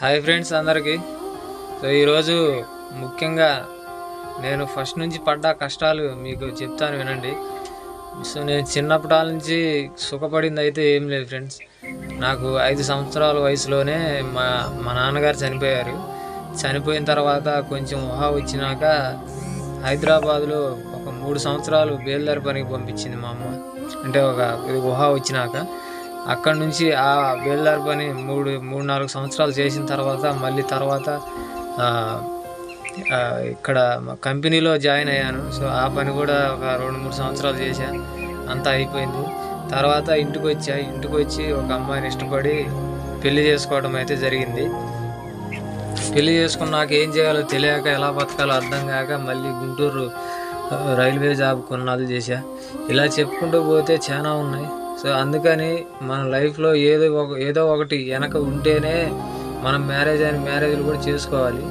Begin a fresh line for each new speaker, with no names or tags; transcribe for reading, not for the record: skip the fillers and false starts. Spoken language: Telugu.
హాయ్ ఫ్రెండ్స్ అందరికీ. సో ఈరోజు ముఖ్యంగా నేను ఫస్ట్ నుంచి పడ్డ కష్టాలు మీకు చెప్తాను వినండి. సో నేను చిన్నప్పటి నుంచి సుఖపడింది అయితే ఏం లేదు ఫ్రెండ్స్. నాకు 5 సంవత్సరాల వయసులోనే మా మా నాన్నగారు చనిపోయారు. చనిపోయిన తర్వాత కొంచెం ఊహ వచ్చినాక హైదరాబాద్లో ఒక 3 సంవత్సరాలు బేల్దారి పనికి పంపించింది మా అమ్మ. అంటే ఊహ వచ్చినాక అక్కడి నుంచి ఆ బేల్దారి పని 3-4 సంవత్సరాలు చేసిన తర్వాత మళ్ళీ తర్వాత ఇక్కడ కంపెనీలో జాయిన్ అయ్యాను. సో ఆ పని కూడా ఒక 2-3 సంవత్సరాలు చేశాను. అంతా అయిపోయింది. తర్వాత ఇంటికి వచ్చి ఒక అమ్మాయిని ఇష్టపడి పెళ్లి చేసుకోవడం అయితే జరిగింది. పెళ్లి చేసుకున్నాక ఏం చేయాలో తెలియక ఎలా బతకాలో అర్థం కాక మళ్ళీ గుంటూరు రైల్వే జాబ్ కొన్నాళ్ళు చేశా. ఇలా చెప్పుకుంటూ పోతే చాలా ఉన్నాయి. సో అందుకని మన లైఫ్లో ఏదో ఒకటి వెనక ఉంటేనే మనం మ్యారేజ్లు కూడా చేసుకోవాలి.